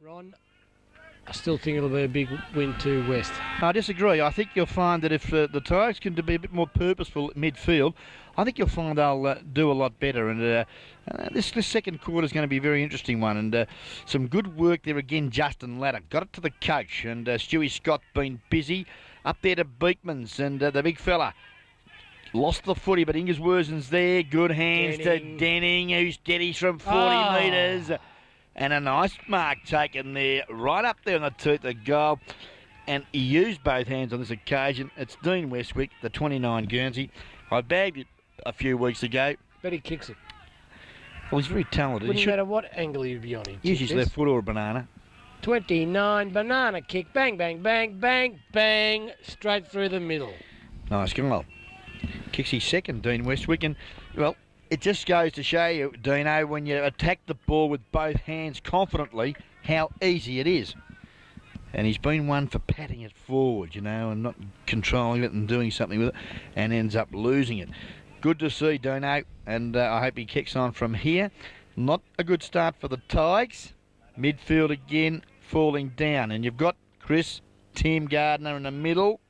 Ron. I still think it'll be a big win to West. I disagree. I think you'll find that if the Tigers can be a bit more purposeful at midfield, I think you'll find they'll do a lot better. And this second quarter is going to be a very interesting one. And some good work there again, Justin Latter. Got it to the coach. And Stewie Scott been busy. Up there to Beekmans and the big fella. Lost the footy, but Ingersworthen's there. Good hands to Denning, who's steady from 40 metres. And a nice mark taken there, right up there on the tooth of goal. And he used both hands on this occasion. It's Dean Westwick, the 29 Guernsey. I bagged it a few weeks ago. But he kicks it. Well, he's very talented. Wouldn't matter what angle he'd be on. Use his left foot or a banana. 29, banana kick. Bang, bang, bang, bang, bang. Straight through the middle. Nice goal. Kicks his second, Dean Westwick. And, well, it just goes to show you, Dino, when you attack the ball with both hands confidently, how easy it is. And he's been one for patting it forward, you know, and not controlling it and doing something with it, and ends up losing it. Good to see, Dino, and I hope he kicks on from here. Not a good start for the Tigers. Midfield again falling down, and you've got Chris, Tim Gardner in the middle.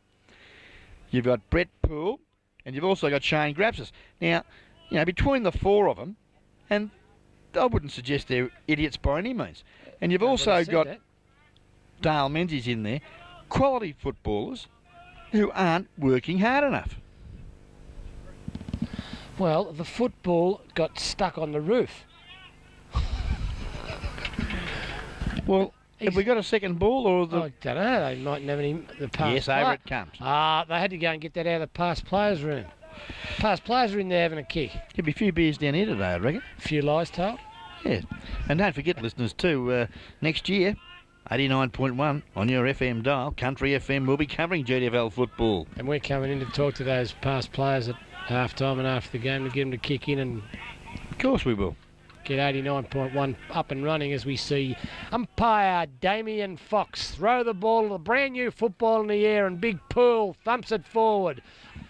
You've got Brett Poole, and you've also got Shane Grapsis. Now, you know, between the four of them, and I wouldn't suggest they're idiots by any means. And you've also got Dale Menzies in there, quality footballers who aren't working hard enough. Well, the football got stuck on the roof. Well, have we got a second ball or the... I don't know, they mightn't have any... The pass yes, over it comes. They had to go and get that out of the past players' room. Past players are in there having a kick. There'll be a few beers down here today, I reckon. A few lies told. Yeah. And don't forget, listeners, too, next year, 89.1 on your FM dial, Country FM will be covering GWL football. And we're coming in to talk to those past players at half-time and after the game to get them to kick in and... Of course we will. Get 89.1 up and running as we see umpire Damien Fox throw the ball, a brand new football in the air, and Big Poole thumps it forward.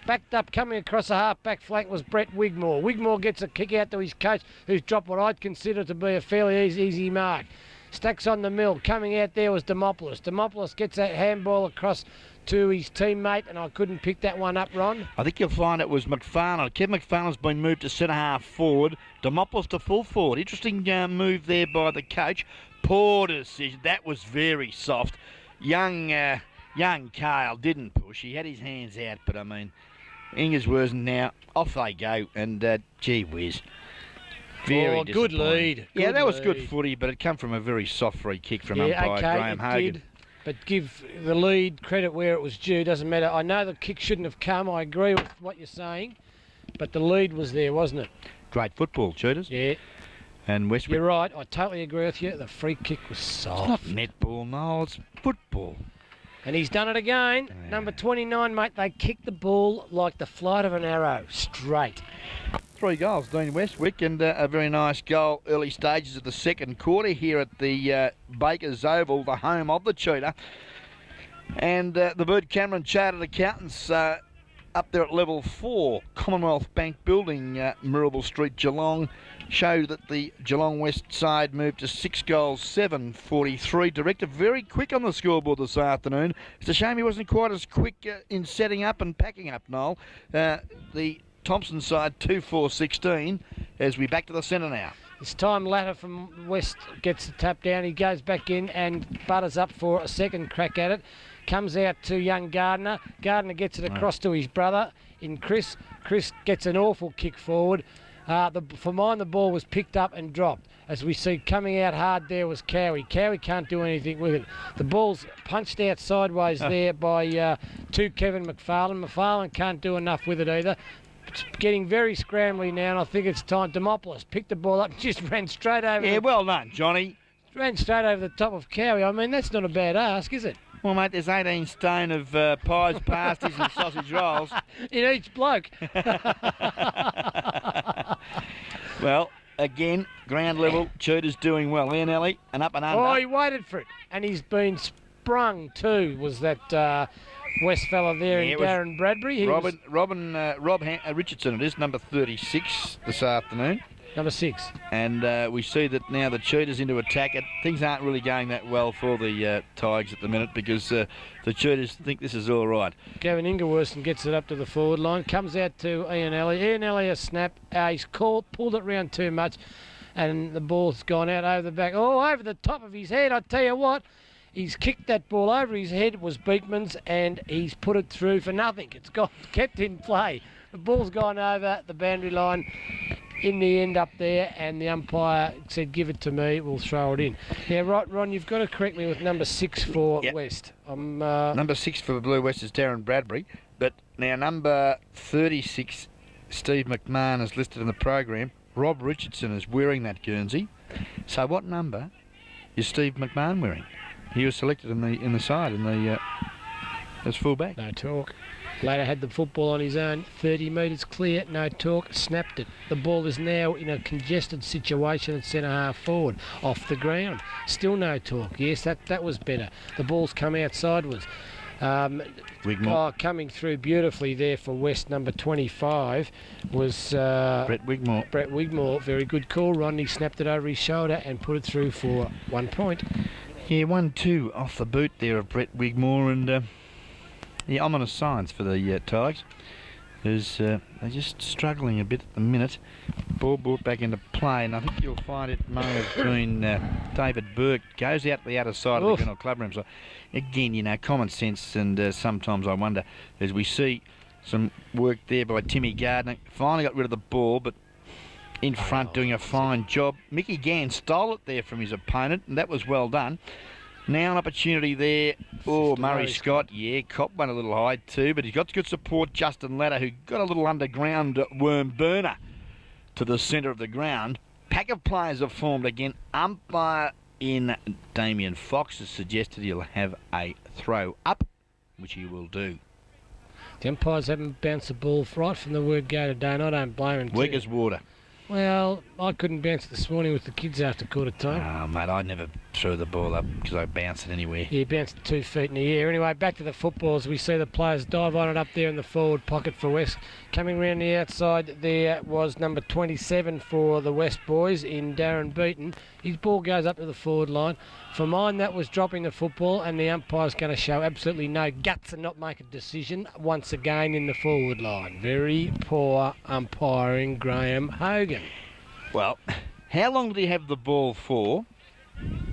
Backed up, coming across the half-back flank was Brett Wigmore. Wigmore gets a kick out to his coach, who's dropped what I'd consider to be a fairly easy mark. Stacks on the mill. Coming out there was Demopoulos. Demopoulos gets that handball across to his teammate, and I couldn't pick that one up, Ron. I think you'll find it was McFarlane. Kevin McFarlane's been moved to centre-half forward. Demopoulos to full forward. Interesting move there by the coach. Poor decision. That was very soft. Young Kale didn't push. He had his hands out, but I mean, Ingersworthen now, off they go, and gee whiz. Very good lead. Yeah, that was good footy, but it come from a very soft free kick from umpire Graham Hogan. Did, but give the lead credit where it was due. Doesn't matter. I know the kick shouldn't have come. I agree with what you're saying, but the lead was there, wasn't it? Great football, Cheetahs. Yeah. And Westwood. You're right. I totally agree with you. The free kick was soft. It's not netball, no, it's football. And he's done it again. Yeah. Number 29, mate. They kicked the ball like the flight of an arrow, straight. 3 goals, Dean Westwick, and a very nice goal early stages of the second quarter here at the Bakers Oval, the home of the Cheetah. And the Bird Cameron Chartered Accountants up there at level 4, Commonwealth Bank Building, Mirabel Street, Geelong, showed that the Geelong West side moved to 6 goals, 7-43. Director very quick on the scoreboard this afternoon. It's a shame he wasn't quite as quick in setting up and packing up, Noel. The Thompson side 2-4-16 as we back to the centre now. This time Latter from West gets the tap down. He goes back in and butters up for a second crack at it. Comes out to young Gardner. Gardner gets it across to his brother in Chris. Chris gets an awful kick forward. For mine, the ball was picked up and dropped. As we see coming out hard there was Cowie. Cowie can't do anything with it. The ball's punched out sideways there by to Kevin McFarlane. McFarlane can't do enough with it either. It's getting very scrambly now, and I think it's time. Demopoulos picked the ball up and just ran straight over. Yeah, well done, Johnny. Ran straight over the top of Cowie. I mean, that's not a bad ask, is it? Well, mate, there's 18 stone of pies, pasties and sausage rolls. In each bloke. Well, again, ground level, Cheetah's doing well. Leonelli, and up and under. Oh, he waited for it. And he's been sprung too, was that West fella there in Darren Bradbury. Rob Richardson, it is, number 36 this afternoon. Number 6. And we see that now the Cheetahs into attack. Things aren't really going that well for the Tigers at the minute because the Cheetahs think this is all right. Gavin Ingeworson gets it up to the forward line. Comes out to Ian Ellie. Ian Ellie a snap. He's pulled it round too much. And the ball's gone out over the back. Oh, over the top of his head. I tell you what. He's kicked that ball over his head. It was Beekman's, and he's put it through for nothing. It's kept in play. The ball's gone over the boundary line in the end up there, and the umpire said, give it to me, we'll throw it in. Now, right, Ron, you've got to correct me with number 6 for West. Number 6 for the Blue West is Darren Bradbury, but now number 36, Steve McMahon, is listed in the program. Rob Richardson is wearing that Guernsey. So what number is Steve McMahon wearing? He was selected in the side as full-back. No talk. Later had the football on his own, 30 metres clear, no talk, snapped it. The ball is now in a congested situation at centre-half forward, off the ground. Still no talk. Yes, that was better. The ball's come out sideways. Wigmore. Coming through beautifully there for West, number 25, was Brett Wigmore. Brett Wigmore, very good call. Rodney snapped it over his shoulder and put it through for 1 point. Yeah, 1-2 off the boot there of Brett Wigmore, and yeah, ominous signs for the Tigers. They're just struggling a bit at the minute. Ball brought back into play, and I think you'll find it may have been David Burke goes out the outer side of the Grinnell Clubroom. So again, you know, common sense, and sometimes I wonder, as we see some work there by Timmy Gardner, finally got rid of the ball, but in front doing a fine job. Mickey Gann stole it there from his opponent, and that was well done. Now an opportunity there. Oh, Murray Scott, yeah, cop went a little high too, but he's got good support. Justin Latter, who got a little underground worm burner to the centre of the ground. Pack of players have formed again. Umpire in Damien Fox has suggested he'll have a throw up, which he will do. The umpires haven't bounced the ball right from the word go today, and I don't blame him. Weak as water. Well, I couldn't bounce it this morning with the kids after quarter time. Oh, mate, I never threw the ball up because I bounced it anywhere. Yeah, bounced 2 feet in the air. Anyway, back to the footballs. We see the players dive on it up there in the forward pocket for West. Coming round the outside there was number 27 for the West boys in Darren Beaton. His ball goes up to the forward line. For mine, that was dropping the football, and the umpire's going to show absolutely no guts and not make a decision once again in the forward line. Very poor umpiring, Graham Hogan. Well, how long did he have the ball for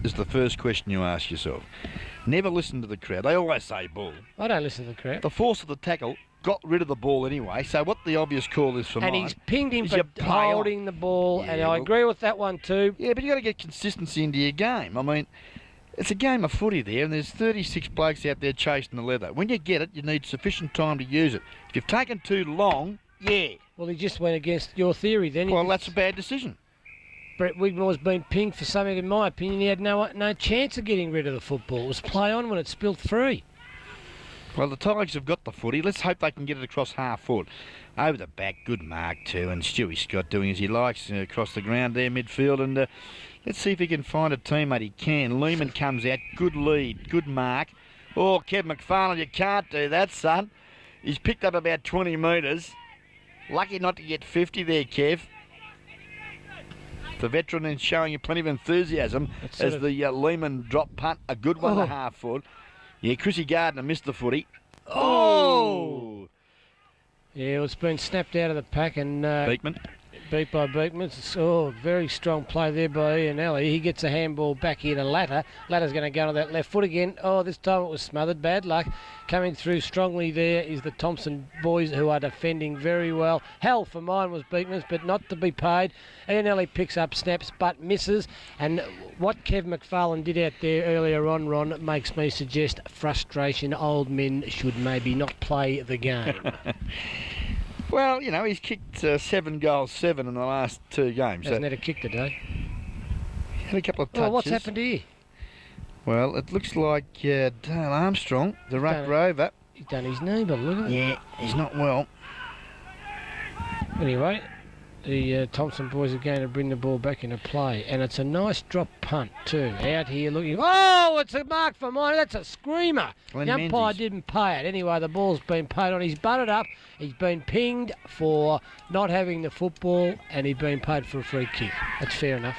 is the first question you ask yourself. Never listen to the crowd. They always say ball. I don't listen to the crowd. The force of the tackle got rid of the ball anyway, so what the obvious call is for mine... And he's pinged him for holding the ball, yeah, and I agree with that one too. Yeah, but you got to get consistency into your game. I mean, it's a game of footy there, and there's 36 blokes out there chasing the leather. When you get it, you need sufficient time to use it. If you've taken too long, yeah. Well, he just went against your theory then. Well, that's a bad decision. Brett Wigmore's been pinged for something, in my opinion. He had no chance of getting rid of the football. It was play on when it spilled free. Well, the Tigers have got the footy. Let's hope they can get it across half forward. Over the back, good mark too, and Stewie Scott doing as he likes across the ground there, midfield, and let's see if he can find a teammate. He can. Lehman comes out, good lead, good mark. Oh, Kev McFarlane, you can't do that, son. He's picked up about 20 metres. Lucky not to get 50 there, Kev. The veteran is showing you plenty of enthusiasm as the Lehman drop punt, a good one to half forward. Yeah, Chrissy Gardner missed the footy. Oh! Yeah, it's been snapped out of the pack and Beekman. Beat by Beekman. Oh, very strong play there by Ian Ellie. He gets a handball back here to Latter. Latter's going to go to that left foot again. Oh, this time it was smothered. Bad luck. Coming through strongly there is the Thompson boys, who are defending very well. Hell for mine was Beekman's, but not to be paid. Ian Ellie picks up snaps but misses. And what Kev McFarlane did out there earlier on, Ron, makes me suggest frustration. Old men should maybe not play the game. Well, you know, he's kicked 7 goals, 7 in the last 2 games. Hasn't had a kick today. He had a couple of touches. Well, what's happened here? Well, it looks like Dale Armstrong, the ruck rover. He's done his knee, but look at it. Yeah, he's not well. Anyway, the Thompson boys are going to bring the ball back into play, and it's a nice drop punt too. Out here looking, oh, it's a mark for mine. That's a screamer. Glenn The umpire Menzies. didn't pay it. Anyway, the ball's been paid on. He's butted up. He's been pinged for not having the football, and he's been paid for a free kick. That's fair enough.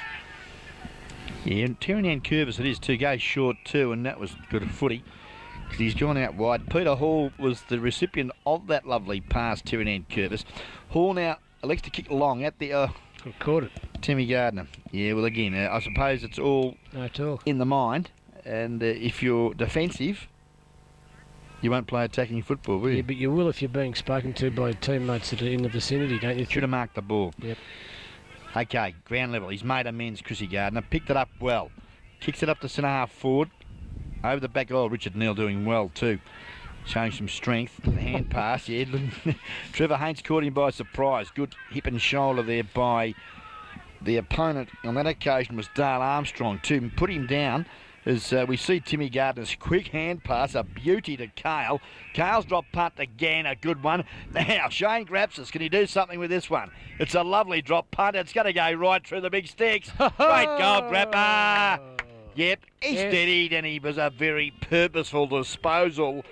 Yeah, and Tyrian Curvis it is too. Goes short too, and that was good footy. Because he's gone out wide. Peter Hall was the recipient of that lovely pass, Tyrian Curvis. Hall now elects to kick long at the Caught it. Timmy Gardner. Yeah, well, again, I suppose it's all No talk. in the mind. And if you're defensive, you won't play attacking football, will you? Yeah, but you will if you're being spoken to by teammates that are in the vicinity, don't you? Should have marked the ball. Yep. Okay, ground level. He's made amends, Chrissy Gardner. Picked it up well. Kicks it up to centre half forward. Over the back, Richard Neal doing well too. Showing some strength. The hand pass, yeah. Trevor Haynes caught him by surprise. Good hip and shoulder there by the opponent. On that occasion was Dale Armstrong too. Put him down as we see Timmy Gardner's quick hand pass. A beauty to Cale. Cale's drop punt again. A good one. Now, Shane Grapsis. Can he do something with this one? It's a lovely drop punt. It's going to go right through the big sticks. Great goal, Grappa. Yep, he steadied, and he was a very purposeful disposal.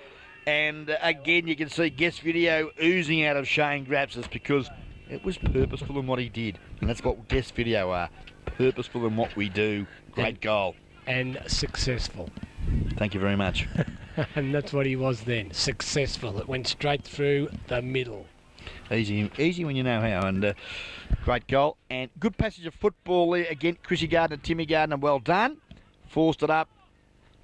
And again, you can see guest video oozing out of Shane Grapsis because it was purposeful in what he did. And that's what guest video are. Purposeful in what we do. Great goal. And successful. Thank you very much. And that's what he was then. Successful. It went straight through the middle. Easy when you know how. And great goal. And good passage of football there. Again, Chrissy Gardner, Timmy Gardner, well done. Forced it up.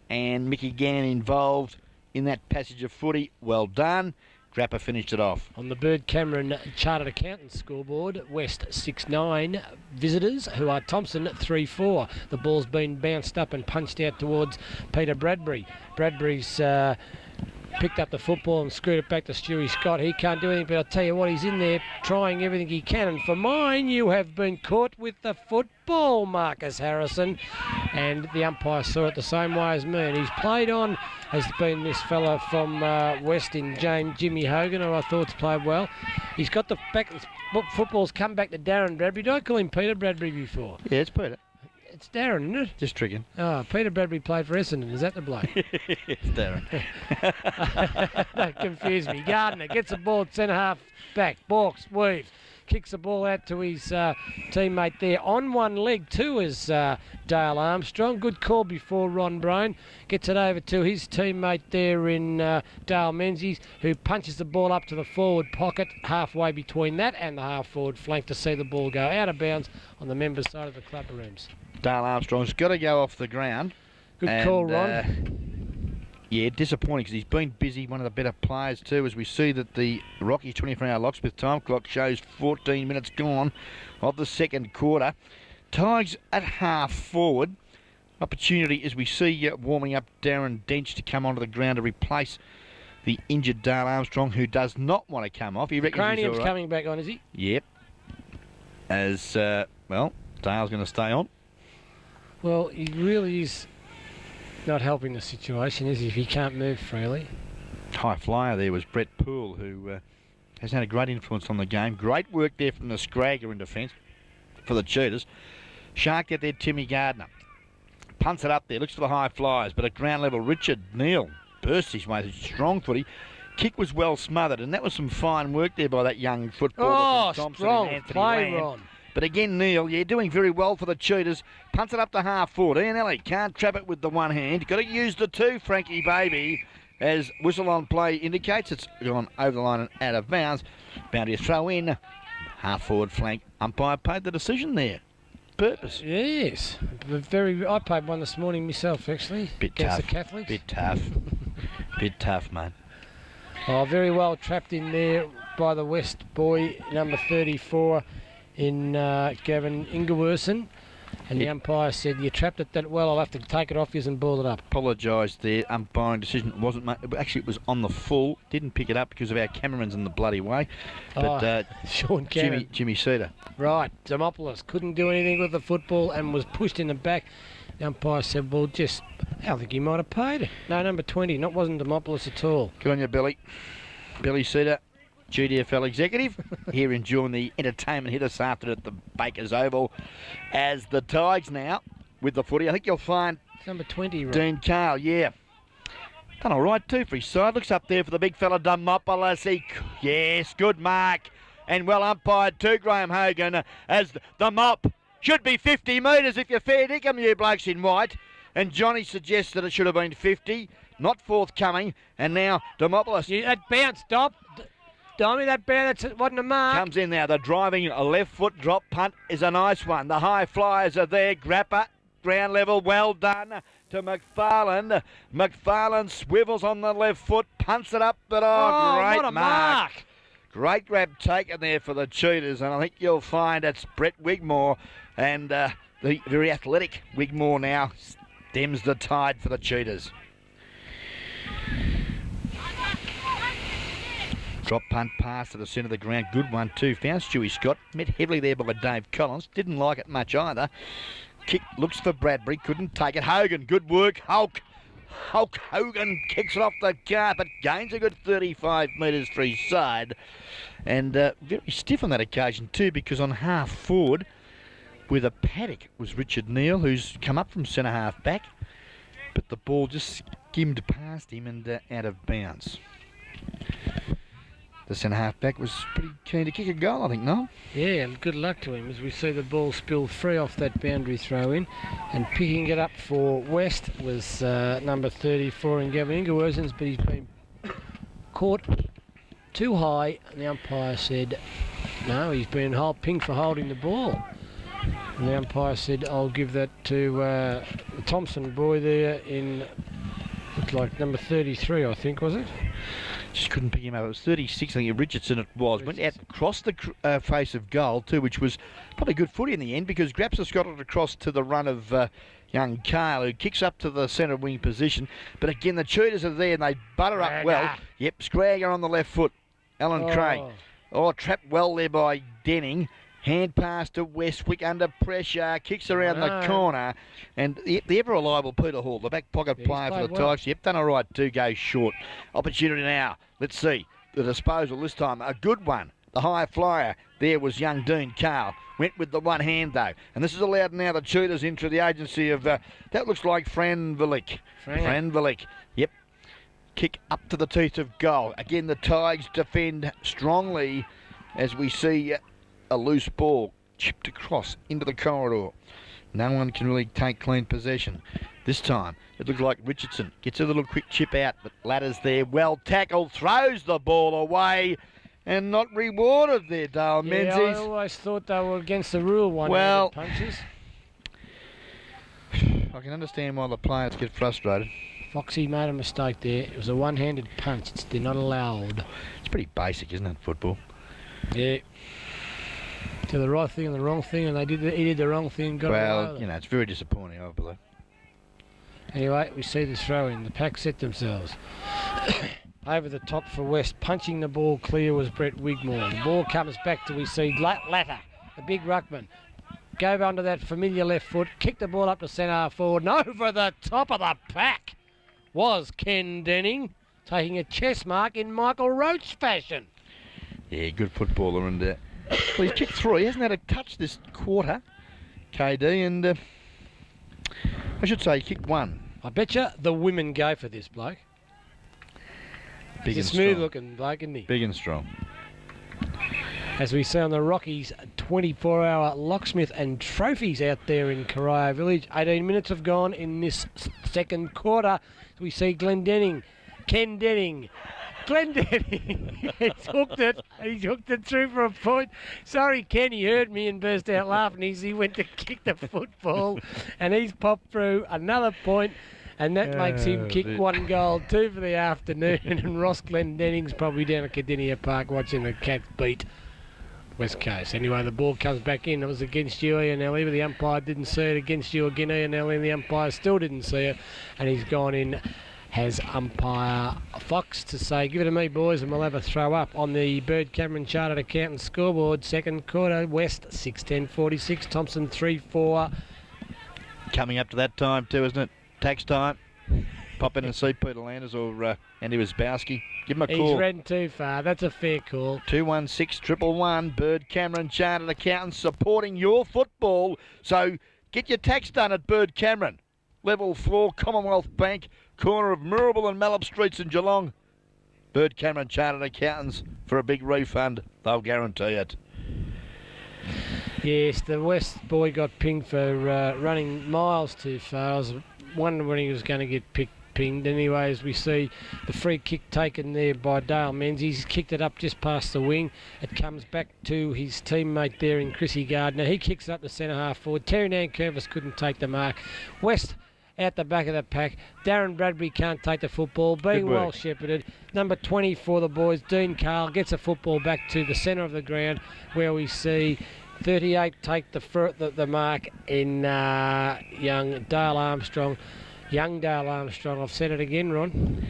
And Mickey Gannon involved in that passage of footy. Well done. Grappa finished it off. On the Bird Cameron Chartered Accountants scoreboard, West 6-9 visitors, who are Thompson 3-4. The ball's been bounced up and punched out towards Peter Bradbury. Bradbury's picked up the football and screwed it back to Stewie Scott. He can't do anything, but I'll tell you what, he's in there trying everything he can. And for mine, you have been caught with the football, Marcus Harrison. And the umpire saw it the same way as me. And he's played on, has been this fella from West in Jimmy Hogan, who I thought's played well. He's got the back. Football's come back to Darren Bradbury. Did I call him Peter Bradbury before? Yeah, it's Peter. It's Darren, isn't it? Just tricking. Oh, Peter Bradbury played for Essendon. Is that the bloke? It's Darren. Don't confuse me. Gardner gets the ball at centre half back. Balks, weave. Kicks the ball out to his teammate there. On one leg too is Dale Armstrong. Good call before Ron Brown. Gets it over to his teammate there in Dale Menzies, who punches the ball up to the forward pocket, halfway between that and the half-forward flank to see the ball go out of bounds on the members' side of the club rooms. Dale Armstrong's got to go off the ground. Good call, Ron. Yeah, disappointing because he's been busy, one of the better players too, as we see that the Rocky 24-hour locksmith time clock shows 14 minutes gone of the second quarter. Tigers at half forward. Opportunity as we see warming up Darren Dench to come onto the ground to replace the injured Dale Armstrong, who does not want to come off. He reckons he's Cranium's all right. coming back on, is he? Yep. As, well, Dale's going to stay on. Well, he really is not helping the situation, is he, if he can't move freely? High flyer there was Brett Poole, who has had a great influence on the game. Great work there from the Scragger in defence for the Cheetahs. Sharked out there, Timmy Gardner. Punts it up there, looks for the high flyers, but at ground level, Richard Neal burst his way, strong footy. Kick was well smothered, and that was some fine work there by that young footballer from Thompson strong and Anthony play, Lamb. Ron. But again, Neal, doing very well for the Cheetahs. Punts it up to half forward. Ian Ellie can't trap it with the one hand. Got to use the two, Frankie Baby. As whistle on play indicates, it's gone over the line and out of bounds. Boundary throw in. Half forward flank. Umpire paid the decision there. Purpose. Yes. I played one this morning myself, actually. Bit against tough. the Catholics. Bit tough. Bit tough, mate. Oh, very well trapped in there by the West boy, number 34, in Gavin Ingewerson. And the umpire said, you trapped it that well, I'll have to take it off you and ball it up. Apologised there. Umpiring decision wasn't made. Actually, it was on the full. Didn't pick it up because of our cameramans in the bloody way. But Sean Cannon. Jimmy Cedar. Right, Demopoulos couldn't do anything with the football and was pushed in the back. The umpire said, well, I think he might have paid it. No, number 20, wasn't Demopoulos at all. Good on you, Billy. Billy Cedar. GDFL executive, here enjoying the entertainment here this afternoon at the Bakers Oval. As the Tigers now with the footy, I think you'll find It's number 20, right? Dean Carl, yeah. Done all right too for his side. Looks up there for the big fella Demopoulos. Yes, good mark. And well umpired too, Graham Hogan, as the mop should be 50 metres if you're fair dinkum, you blokes in white. And Johnny suggests that it should have been 50. Not forthcoming. And now Demopoulos. Yeah, that bounce, stop. Dommy, that bounce wasn't a mark. Comes in now. The driving left foot drop punt is a nice one. The high flyers are there. Grapper, ground level, well done to McFarlane. McFarlane swivels on the left foot, punts it up, but great what a mark. Great grab taken there for the Cheetahs, and I think you'll find it's Brett Wigmore, and the very athletic Wigmore now stems the tide for the Cheetahs. Drop punt pass to the centre of the ground. Good one too. Found Stewie Scott. Met heavily there by Dave Collins. Didn't like it much either. Kick looks for Bradbury. Couldn't take it. Hogan. Good work. Hulk Hogan kicks it off the carpet. Gains a good 35 metres for his side. And very stiff on that occasion too, because on half forward with a paddock was Richard Neal, who's come up from centre half back. But the ball just skimmed past him and out of bounds. The centre half back was pretty keen to kick a goal, I think, no? Yeah, and good luck to him as we see the ball spill free off that boundary throw in. And picking it up for West was number 34 in Gavin Ingeworthens, but he's been caught too high. And the umpire said, no, he's been pinged for holding the ball. And the umpire said, I'll give that to the Thompson boy there in, looked like number 33, I think, was it? Just couldn't pick him up. It was 36, I think, Richardson it was. Went out across the face of goal too, which was probably good footy in the end, because Graps's got it across to the run of young Carl, who kicks up to the centre wing position. But again, the Cheetahs are there and they butter up well. Yep, Scragger on the left foot. Alan Craig. Oh, trapped well there by Denning. Hand pass to Westwick under pressure, kicks around the corner, and the ever reliable Peter Hall, the back pocket player for the Tigers. Yep, done all right too, goes short. Opportunity now. Let's see the disposal this time. A good one. The high flyer there was young Dean Carl. Went with the one hand though, and this is allowed now the Cheetahs into the agency of that looks like Fran Vilick. Yep. Kick up to the teeth of goal. Again, the Tigers defend strongly as we see a loose ball chipped across into the corridor. No one can really take clean possession. This time, it looks like Richardson gets a little quick chip out, but Ladder's there, well tackled, throws the ball away, and not rewarded there, Dale Menzies. I always thought they were against the rule punches. I can understand why the players get frustrated. Foxy made a mistake there. It was a one-handed punch. They're not allowed. It's pretty basic, isn't it, football? Yeah. To the right thing and the wrong thing, and he did the wrong thing and got well, you know, it's very disappointing, I believe. Anyway, we see the throw in. The pack set themselves. Over the top for West. Punching the ball clear was Brett Wigmore. The ball comes back to we see Latter, the big ruckman. Go under that familiar left foot, kick the ball up to centre half forward, and over the top of the pack was Ken Denning, taking a chest mark in Michael Roach fashion. Yeah, good footballer, and well, he's kicked three. He hasn't had a touch this quarter, KD, and I should say he kicked one. I bet you the women go for this bloke. Big He's a smooth-looking bloke, isn't he? Big and strong. As we see on the Rockies, 24-hour locksmith and trophies out there in Corio Village. 18 minutes have gone in this second quarter. We see Ken Denning. Glenn Denning, he's hooked it through for a point. Sorry, Ken, he heard me and burst out laughing. He went to kick the football, and he's popped through another point, and that makes him kick one goal, two for the afternoon. And Ross Glendenning's probably down at Cardinia Park watching the Cats beat West Coast. Anyway, the ball comes back in. It was against you, Ian Ellie, but the umpire didn't see it. Against you again, Ian Ellie, and the umpire still didn't see it, and he's gone in. Has umpire Fox to say, give it to me, boys, and we'll have a throw up on the Bird Cameron Chartered Accountant scoreboard. Second quarter, West 6:10:46, Thompson 3-4. Coming up to that time too, isn't it? Tax time. pop in and see Peter Landers or Andy Wisbowski. Give him a call. He's ridden too far. That's a fair call. 216 Bird Cameron Chartered Accountants supporting your football. So get your tax done at Bird Cameron. Level floor, Commonwealth Bank, corner of Mirrabel and Mallup Streets in Geelong. Bird Cameron Chartered Accountants for a big refund. They'll guarantee it. Yes, the West boy got pinged for running miles too far. I was wondering when he was going to get pinged. Anyway, as we see the free kick taken there by Dale Menzies. He's kicked it up just past the wing. It comes back to his teammate there in Chrissy Gardner. He kicks it up the centre half forward. Terry Nankervis couldn't take the mark. West out the back of the pack. Darren Bradbury can't take the football, being well shepherded. Number 20 for the boys, Dean Carl, gets a football back to the centre of the ground where we see 38 take the mark in young Dale Armstrong. Young Dale Armstrong. I've said it again, Ron.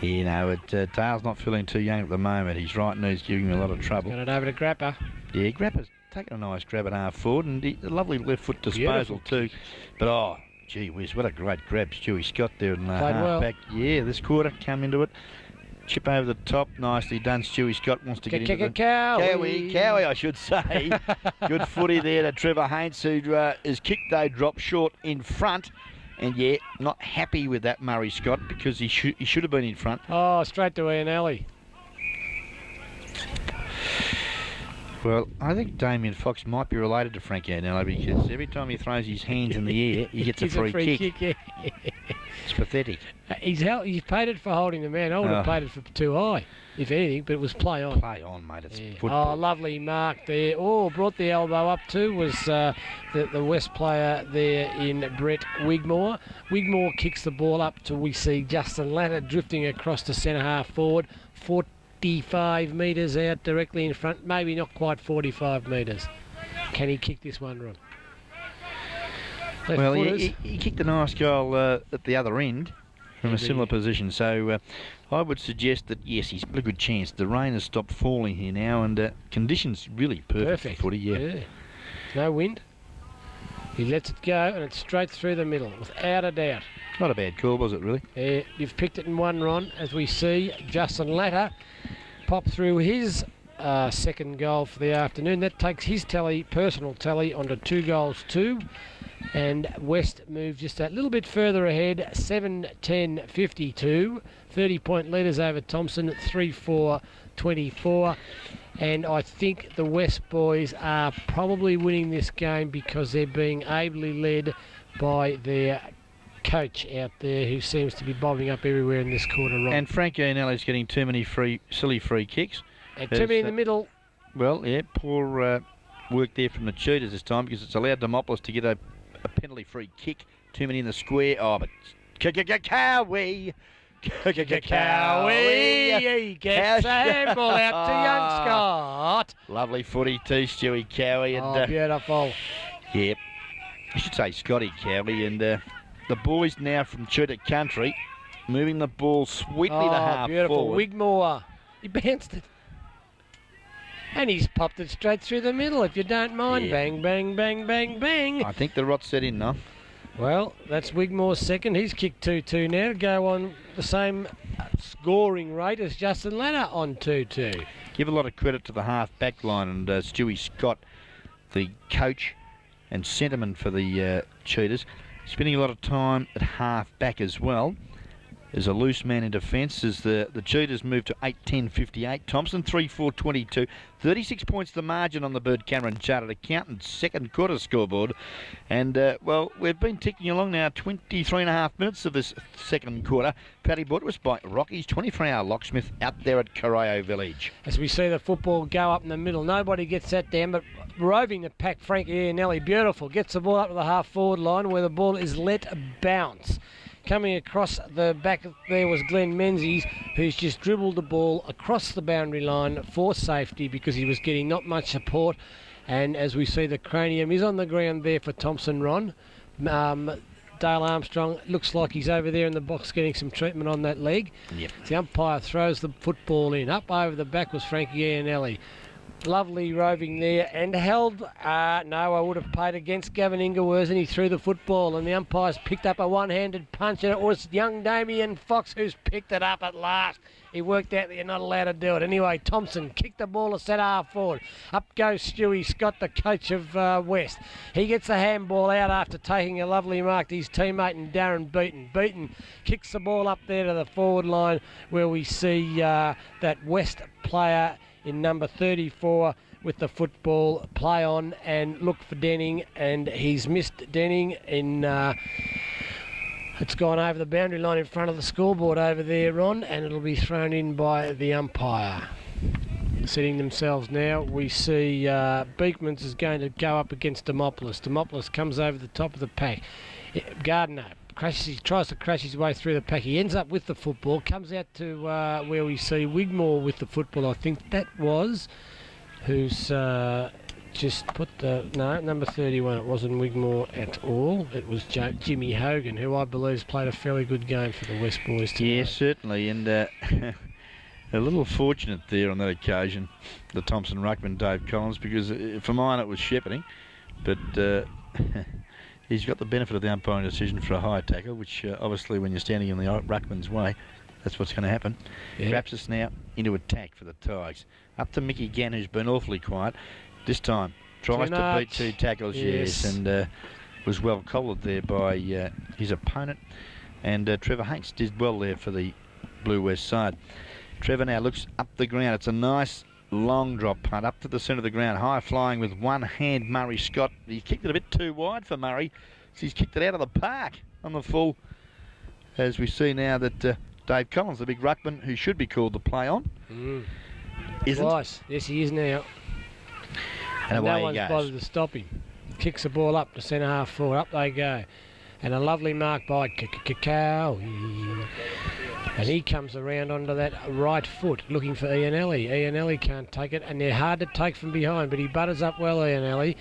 You know, Dale's not feeling too young at the moment. He's right and he's giving him a lot of trouble. Got it over to Grapper. Yeah, Grapper's taking a nice grab at half forward and a lovely left foot disposal too. But oh, gee whiz, what a great grab Stewie Scott there in the half back. Yeah, this quarter come into it. Chip over the top, nicely done. Stewie Scott wants to get into the Cowie, I should say. Good footy there to Trevor Haynes, who is kicked though, dropped short in front. And yeah, not happy with that Murray Scott because he should have been in front. Oh, straight to Ian Alley. Well, I think Damien Fox might be related to Frank Iannelli because every time he throws his hands in the air, he gets a free kick. Yeah. It's pathetic. He's paid it for holding the man. I would have paid it for too high, if anything, but it was play on. Play on, mate. It's football. Oh, lovely mark there. Oh, brought the elbow up too was the West player there in Brett Wigmore. Wigmore kicks the ball up till we see Justin Latter drifting across the centre half forward. 45 metres out directly in front, maybe not quite 45 metres. Can he kick this one, Ron? Well, he kicked a nice goal at the other end from a similar position, so I would suggest that, yes, he's got a good chance. The rain has stopped falling here now and conditions really perfect for footy, yeah. No wind. He lets it go and it's straight through the middle, without a doubt. Not a bad call, was it, really? Yeah, you've picked it in one, Ron, as we see Justin Latter pop through his second goal for the afternoon. That takes his personal tally onto 2 goals 2. And West move just a little bit further ahead, 7-10-52. 30-point leaders over Thompson at 3-4-24. And I think the West boys are probably winning this game because they're being ably led by their coach out there who seems to be bobbing up everywhere in this quarter. Right. And Frank Iannelli's getting too many silly free kicks. And too many in the middle. Well, yeah, poor work there from the Cheetahs this time because it's allowed Demopoulos to get a penalty free kick. Too many in the square. Oh, but Cowie. Cowie. He gets a handball out to young Scott. Lovely footy too, Stewie Cowie. And, beautiful. Yep. I should say Scotty Cowie. And the boys now from Cheetah Country moving the ball sweetly to half beautiful. Forward. Wigmore. He bounced it. And he's popped it straight through the middle, if you don't mind. Yeah. Bang, bang, bang, bang, bang. I think the rot set in now. Well, that's Wigmore's second. He's kicked 2-2 now to go on the same scoring rate as Justin Latter on 2-2. Give a lot of credit to the half-back line and Stewie Scott, the coach and centreman for the Cheetahs, spending a lot of time at half-back as well. There's a loose man in defence as the Cheetahs move to 8-10-58. Thompson 3-4-22. 36 points the margin on the Bird Cameron Chartered Accountants second quarter scoreboard. And, well, we've been ticking along now 23 and a half minutes of this second quarter. Paddy brought to us by Rocky's 24-hour locksmith out there at Corio Village. As we see the football go up in the middle, nobody gets that down, but roving the pack, Frank Iannelli, beautiful. Gets the ball up to the half-forward line where the ball is let bounce. Coming across the back there was Glenn Menzies, who's just dribbled the ball across the boundary line for safety because he was getting not much support. And as we see, the cranium is on the ground there for Thompson, Ron. Dale Armstrong looks like he's over there in the box getting some treatment on that leg. Yep. The umpire throws the football in. Up over the back was Frankie Iannelli. Lovely roving there and held. No, I would have played against Gavin Ingleworth, and he threw the football, and the umpires picked up a one-handed punch, and it was young Damien Fox who's picked it up at last. He worked out that you're not allowed to do it. Anyway, Thompson kicked the ball to centre half forward. Up goes Stewie Scott, the coach of West. He gets the handball out after taking a lovely mark to his teammate and Darren Beaton. Beaton kicks the ball up there to the forward line where we see that West player in number 34 with the football play on and look for Denning, and he's missed Denning in it's gone over the boundary line in front of the scoreboard over there, Ron, and it'll be thrown in by the umpire. Setting themselves now, we see Beekmans is going to go up against Demopoulos. Demopoulos comes over the top of the pack. Gardner tries to crash his way through the pack. He ends up with the football, comes out to where we see Wigmore with the football. I think that was who's just put the... No, number 31. It wasn't Wigmore at all. It was Jimmy Hogan, who I believe has played a fairly good game for the West boys today. Yeah, certainly. And a little fortunate there on that occasion, the Thompson ruckman, Dave Collins, because for mine it was shepherding. But... he's got the benefit of the umpiring decision for a high tackle, which obviously when you're standing in the ruckman's way, that's what's going to happen. Yeah. Wraps us now into attack for the Tigers. Up to Mickey Gann, who's been awfully quiet. This time tries to beat two tackles, yes, and was well collared there by his opponent. And Trevor Hanks did well there for the Blue West side. Trevor now looks up the ground. It's a nice long drop punt up to the centre of the ground, high flying with one hand. Murray Scott, he kicked it a bit too wide for Murray, so he's kicked it out of the park on the full, as we see now that Dave Collins, the big ruckman who should be called the play on, isn't. Twice. Yes, he is now. And away no he one's goes. bothered to stop him. Kicks the ball up to centre half forward. Up they go. And a lovely mark by Cacao. And he comes around onto that right foot looking for Ianelli. Ianelli can't take it, and they're hard to take from behind, but he butters up well, Ianelli.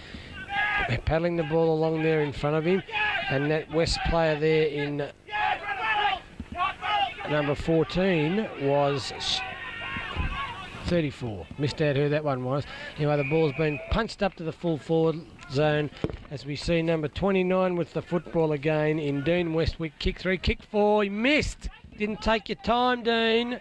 Paddling the ball along there in front of him. And that West player there in number 14 was 34. Missed out who that one was. Anyway, the ball's been punched up to the full forward zone as we see number 29 with the football again in Dean Westwick. Kick 3, kick 4, he missed. Didn't take your time, Dean.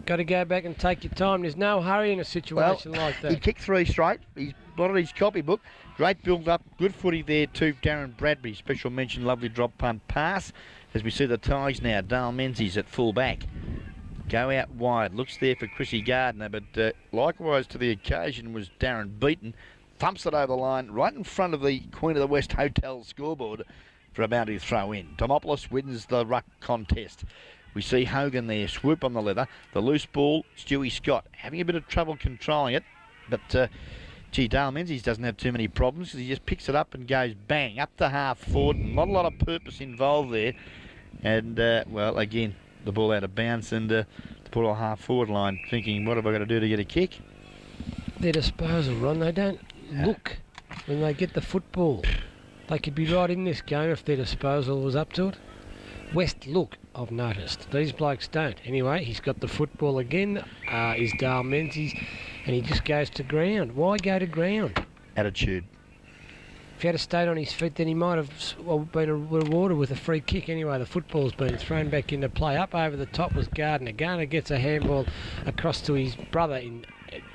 Got to go back and take your time. There's no hurry in a situation like that. He kicked 3 straight. He's blotted his copybook. Great build-up. Good footy there to Darren Bradbury. Special mention, lovely drop punt pass. As we see the Tigers now, Dale Menzies at full back. Go out wide. Looks there for Chrissy Gardner, but likewise to the occasion was Darren Beaton. Thumps it over the line right in front of the Queen of the West Hotel scoreboard for a boundary throw in. Demopoulos wins the ruck contest. We see Hogan there, swoop on the leather. The loose ball, Stewie Scott having a bit of trouble controlling it. But, gee, Dale Menzies doesn't have too many problems because he just picks it up and goes bang, up the half forward. Not a lot of purpose involved there. And, well, again, the ball out of bounds and the ball on half forward line thinking, what have I got to do to get a kick? Their disposal, Ron, they don't look when they get the football. They could be right in this game if their disposal was up to it. West look, I've noticed. These blokes don't. Anyway, he's got the football again, is Dale Menzies, and he just goes to ground. Why go to ground? Attitude. If he had stayed on his feet, then he might have been rewarded with a free kick. Anyway, the football's been thrown back into play. Up over the top was Gardner. Gardner gets a handball across to his brother,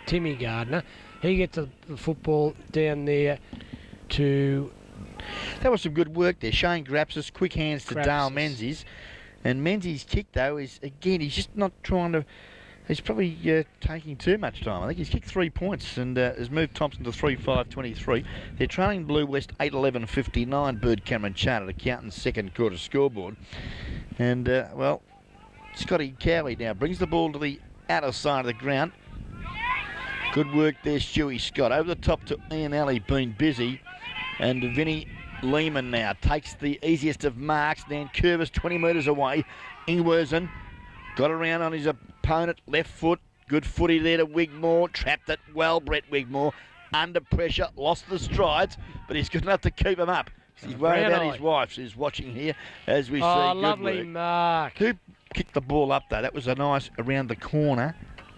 Timmy Gardner. He gets the football down there to... That was some good work there. Shane Grapsis, quick hands to Dale Menzies. And Menzies' kick, though, is, again, he's just not trying to... He's probably taking too much time. I think he's kicked 3 points and has moved Thompson to 3-5-23. They're trailing Blue West 8-11-59. Bird Cameron charted accountant's second quarter scoreboard. And, well, Scotty Cowie now brings the ball to the outer side of the ground. Good work there, Stewie Scott. Over the top to Ian Alley, been busy. And Vinnie Lehman now takes the easiest of marks. Then Curvis 20 metres away. Ingwersen got around on his opponent, left foot. Good footy there to Wigmore. Trapped it well, Brett Wigmore. Under pressure, lost the strides, but he's good enough to keep him up. He's worried about his wife, who's watching here as we see. Oh, good lovely work. mark. Who kicked the ball up, though? That was a nice around the corner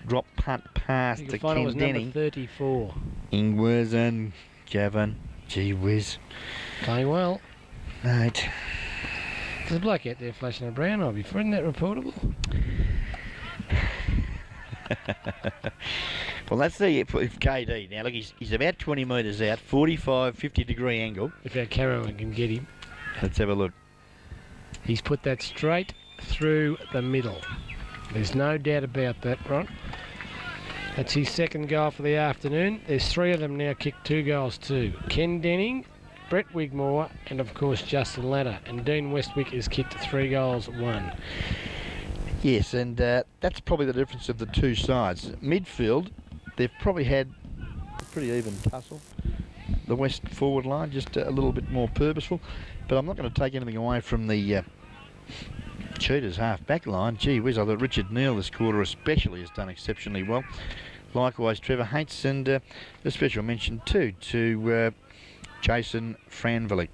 drop punt pass. pass You to can find it was Ken number Denning. 34. Ingwas and Gavin. Gee whiz. Playing well. Mate. There's a bloke out there flashing a brown eye before. Isn't that reportable? Well, let's see if KD. Now, look, he's about 20 metres out, 45, 50 degree angle. If our Carrowan can get him. Let's have a look. He's put that straight through the middle. There's no doubt about that, Ron. That's his second goal for the afternoon. There's 3 of them now kicked 2 goals too. Ken Denning, Brett Wigmore, and of course Justin Latta. And Dean Westwick has kicked 3 goals, 1. Yes, and that's probably the difference of the two sides. Midfield, they've probably had a pretty even tussle. The West forward line just a little bit more purposeful. But I'm not going to take anything away from the Cheetahs half-back line. Gee whiz, I thought Richard Neal this quarter especially has done exceptionally well. Likewise, Trevor Hates, and a special mention too to Jason Franville.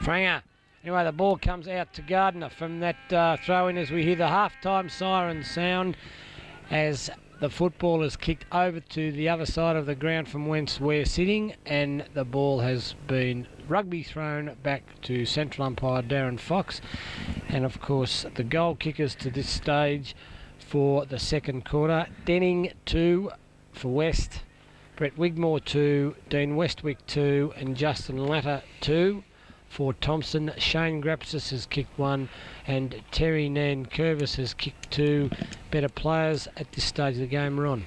Franger. Anyway, the ball comes out to Gardner from that throw-in as we hear the half-time siren sound as the football is kicked over to the other side of the ground from whence we're sitting, and the ball has been rugby thrown back to central umpire Darren Fox. And of course, the goal kickers to this stage for the second quarter: Denning 2 for West, Brett Wigmore 2, Dean Westwick 2, and Justin Latta 2. For Thompson, Shane Grapsis has kicked 1, and Terry Nankervis has kicked 2. Better players at this stage of the game, Ron.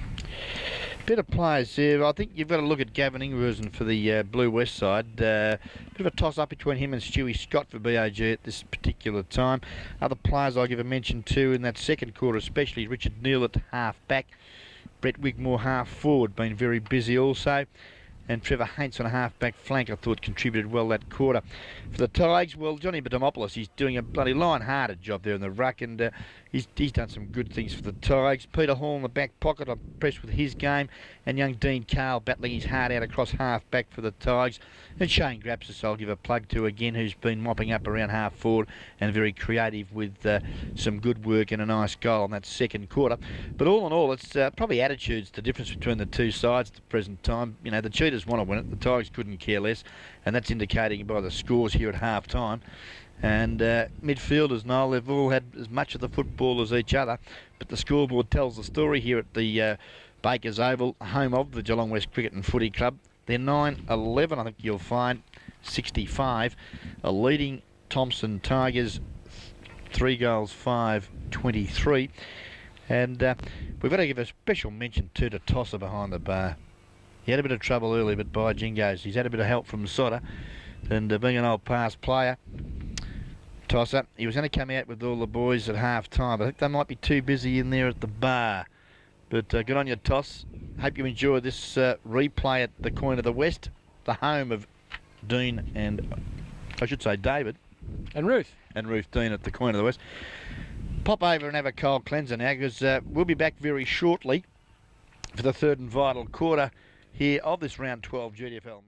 Better players, yeah. I think you've got to look at Gavin Ingwersen for the Blue West side. Bit of a toss-up between him and Stewie Scott for BAG at this particular time. Other players I'll give a mention to in that second quarter, especially Richard Neal at half-back. Brett Wigmore half-forward, been very busy also. And Trevor Haints on a half-back flank, I thought, contributed well that quarter. For the Tigers, well, Johnny Badomopoulos, he's doing a bloody lion-hearted job there in the ruck, and he's done some good things for the Tigers. Peter Hall in the back pocket, I'm impressed with his game. And young Dean Carl battling his heart out across half-back for the Tigers. And Shane Grapsis, I'll give a plug to again, who's been mopping up around half-forward and very creative with some good work and a nice goal in that second quarter. But all in all, it's probably attitudes, the difference between the two sides at the present time. You know, the Cheetahs want to win it, the Tigers couldn't care less, and that's indicating by the scores here at half-time. And midfielders, Noel, they've all had as much of the football as each other, but the scoreboard tells the story here at the Bakers Oval, home of the Geelong West Cricket and Footy Club. They're 9-11, I think you'll find, 65. A leading Thompson Tigers, 3 goals, 5-23. And we've got to give a special mention to Tosser behind the bar. He had a bit of trouble early, but by Jingos, he's had a bit of help from Sodder. And being an old past player, Tosser, he was going to come out with all the boys at half-time, but I think they might be too busy in there at the bar. But good on you, Toss. Hope you enjoy this replay at the Coin of the West, the home of Dean and, I should say, David. And Ruth. And Ruth Dean at the Coin of the West. Pop over and have a cold cleanser now, because we'll be back very shortly for the third and vital quarter here of this round 12 GDFL.